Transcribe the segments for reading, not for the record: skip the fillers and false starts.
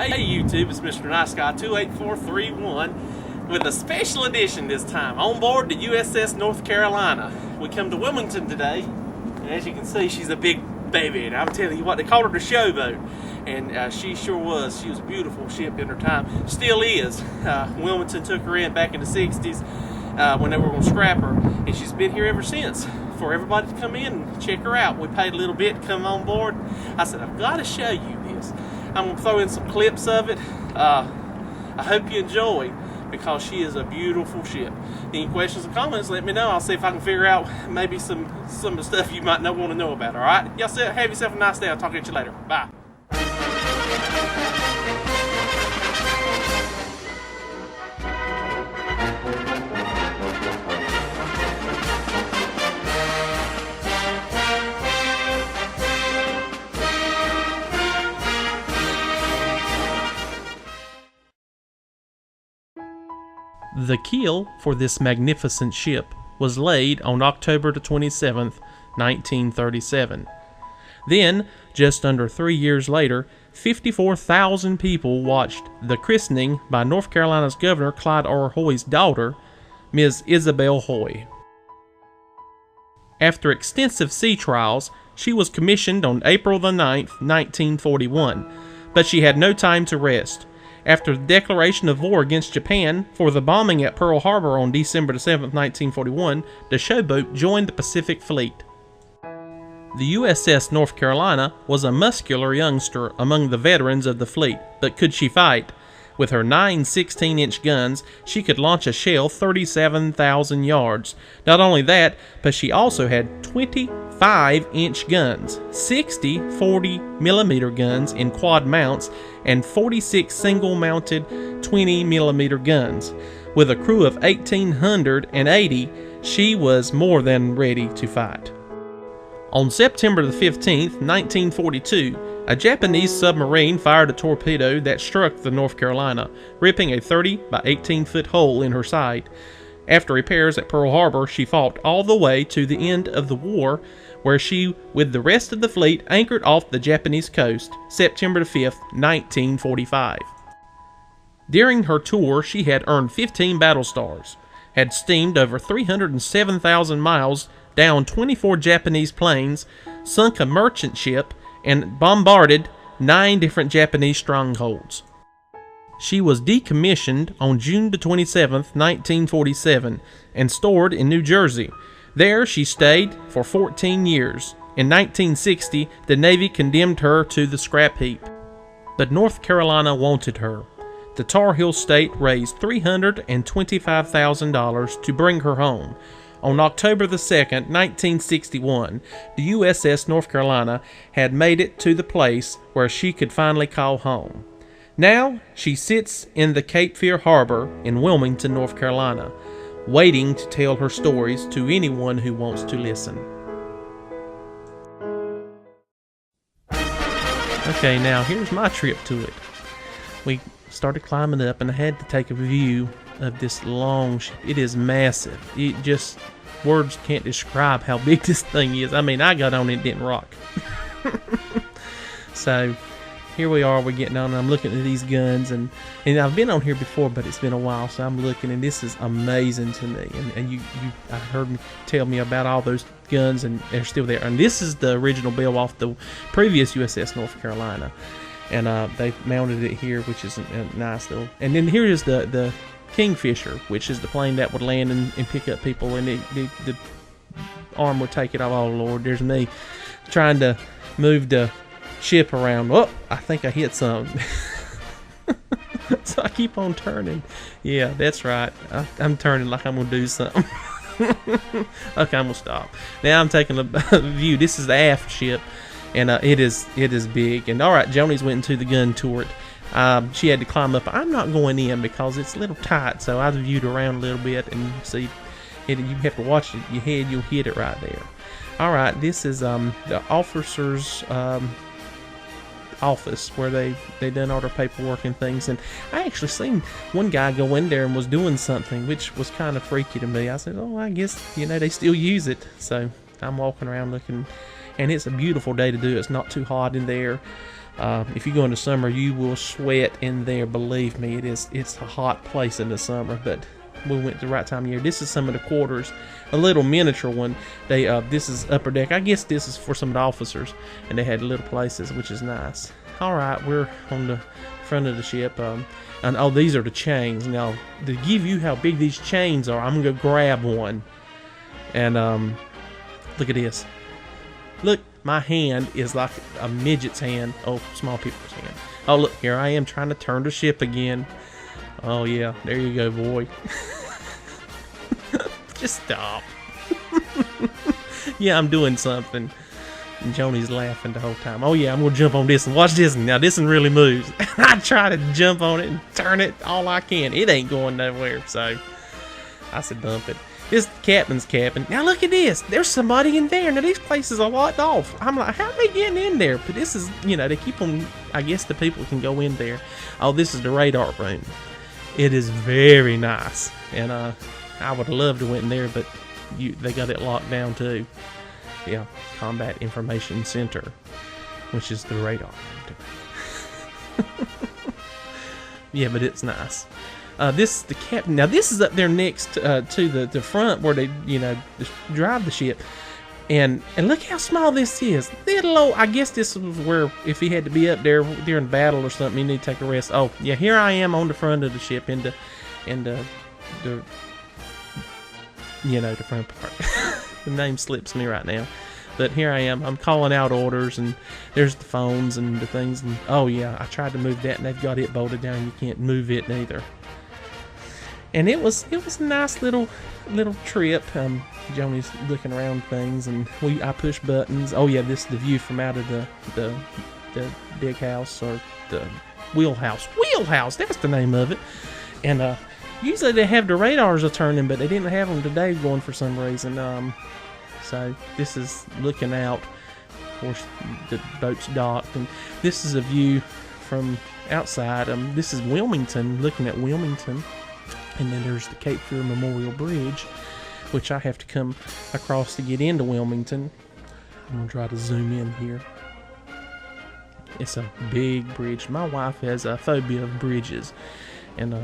Hey YouTube, it's MrNiceguy 28431 with a special edition this time on board the USS North Carolina. We come to Wilmington today, and as you can see, she's a big baby. And I'm telling you what, they called her the showboat, and she sure was. She was a beautiful ship in her time, still is. Wilmington took her in back in the 60s when they were going to scrap her, and she's been here ever since for everybody to come in and check her out. We paid a little bit to come on board. I said, I've got to show you this. I'm going to throw in some clips of it. I hope you enjoy, because she is a beautiful ship. Any questions or comments, let me know. I'll see if I can figure out maybe some of the stuff you might not want to know about, all right? Y'all have yourself a nice day. I'll talk to you later. Bye. The keel for this magnificent ship was laid on October the 27th, 1937. Then, just under 3 years later, 54,000 people watched the christening by North Carolina's Governor Clyde R. Hoy's daughter, Ms. Isabel Hoy. After extensive sea trials, she was commissioned on April the 9th, 1941, but she had no time to rest. After the declaration of war against Japan for the bombing at Pearl Harbor on December 7, 1941, the showboat joined the Pacific Fleet. The USS North Carolina was a muscular youngster among the veterans of the fleet, but could she fight? With her 9 16-inch guns, she could launch a shell 37,000 yards. Not only that, but she also had 25-inch guns, 60 40mm guns in quad mounts, and 46 single-mounted 20mm guns. With a crew of 1,880, she was more than ready to fight. On September the 15th, 1942, a Japanese submarine fired a torpedo that struck the North Carolina, ripping a 30 by 18-foot hole in her side. After repairs at Pearl Harbor, she fought all the way to the end of the war, where she, with the rest of the fleet, anchored off the Japanese coast, September 5, 1945. During her tour, she had earned 15 battle stars, had steamed over 307,000 miles, downed 24 Japanese planes, sunk a merchant ship, and bombarded 9 different Japanese strongholds. She was decommissioned on June 27, 1947, and stored in New Jersey. There she stayed for 14 years. In 1960, the Navy condemned her to the scrap heap. But North Carolina wanted her. The Tar Heel State raised $325,000 to bring her home. On October the 2nd, 1961, the USS North Carolina had made it to the place where she could finally call home. Now, she sits in the Cape Fear Harbor in Wilmington, North Carolina, waiting to tell her stories to anyone who wants to listen. Okay, now here's my trip to it. We started climbing up, and I had to take a view of this long ship. It is massive. It just, words can't describe how big this thing is. I mean, I got on it, it didn't rock. So here we are, we're getting on, and I'm looking at these guns, and I've been on here before, but it's been a while, so I'm looking, and this is amazing to me. And I heard me tell me about all those guns, and they're still there. And this is the original bill off the previous USS North Carolina, and they mounted it here, which is a nice little. And then here is the Kingfisher, which is the plane that would land and pick up people, and the arm would take it off. Oh Lord, there's me trying to move the ship around. Oh, I think I hit something. So I keep on turning. Yeah, that's right. I'm turning like I'm gonna do something. Okay, I'm gonna stop. Now I'm taking a view. This is the aft ship, and it is big. And all right, Joni's went into the gun turret. She had to climb up. I'm not going in because it's a little tight, so I viewed around a little bit, and see, you have to watch it. Your head, you'll hit it right there. All right, this is the officer's office where they done all their paperwork and things. And I actually seen one guy go in there and was doing something, which was kind of freaky to me. I said, oh, I guess they still use it. So I'm walking around looking, and it's a beautiful day to do it. It's not too hot in there. If you go in the summer, you will sweat in there. Believe me, it's a hot place in the summer. But we went at the right time of year. This is some of the quarters, a little miniature one. This is upper deck. I guess this is for some of the officers, and they had little places, which is nice. All right, we're on the front of the ship. And oh, these are the chains. Now, to give you how big these chains are, I'm gonna go grab one. And look at this. Look, my hand is like a midget's hand. Oh, small people's hand. Oh, look, here I am trying to turn the ship again. Oh, yeah, there you go, boy. Just stop. Yeah, I'm doing something. And Joni's laughing the whole time. Oh, yeah, I'm going to jump on this one. Watch this one. Now, this one really moves. I try to jump on it and turn it all I can. It ain't going nowhere, so I said dump it. This captain's cabin. Now look at this. There's somebody in there. Now these places are locked off. I'm like, how are they getting in there? But this is, they keep them. I guess the people can go in there. Oh, this is the radar room. It is very nice, and I would love to went in there, but they got it locked down too. Yeah, Combat Information Center, which is the radar room too. Yeah, but it's nice. This is the captain. Now this is up there next to the front where they drive the ship, and look how small this is. Little old, I guess this was where if he had to be up there during battle or something, he need to take a rest. Oh yeah, here I am on the front of the ship in the front part. The name slips me right now. But here I am. I'm calling out orders, and there's the phones and the things. And oh yeah, I tried to move that, and they've got it bolted down. You can't move it neither. And it was a nice little trip. Joni's looking around things, and I push buttons. Oh yeah, this is the view from out of the big house, or the wheelhouse. Wheelhouse, that's the name of it. And usually they have the radars are turning, but they didn't have them today going for some reason. So this is looking out. Of course, the boat's docked, and this is a view from outside. This is Wilmington, looking at Wilmington. And then there's the Cape Fear Memorial Bridge, which I have to come across to get into Wilmington. I'm going to try to zoom in here. It's a big bridge. My wife has a phobia of bridges, and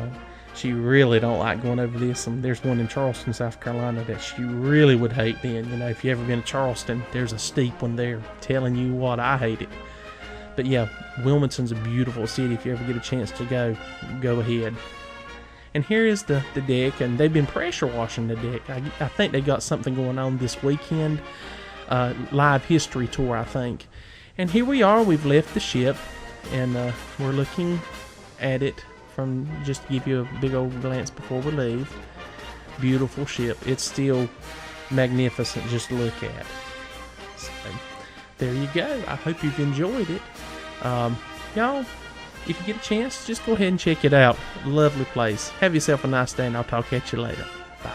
she really don't like going over this. And there's one in Charleston, South Carolina that she really would hate then. If you ever been to Charleston, there's a steep one there. Telling you what, I hate it. But yeah, Wilmington's a beautiful city. If you ever get a chance to go ahead. And here is the deck, and they've been pressure washing the deck. I think they got something going on this weekend. Live history tour, I think. And here we are. We've left the ship, and we're looking at it from, just to give you a big old glance before we leave. Beautiful ship. It's still magnificent just to look at. So, there you go. I hope you've enjoyed it. Y'all, if you get a chance, just go ahead and check it out. Lovely place. Have yourself a nice day, and I'll talk at you later. Bye.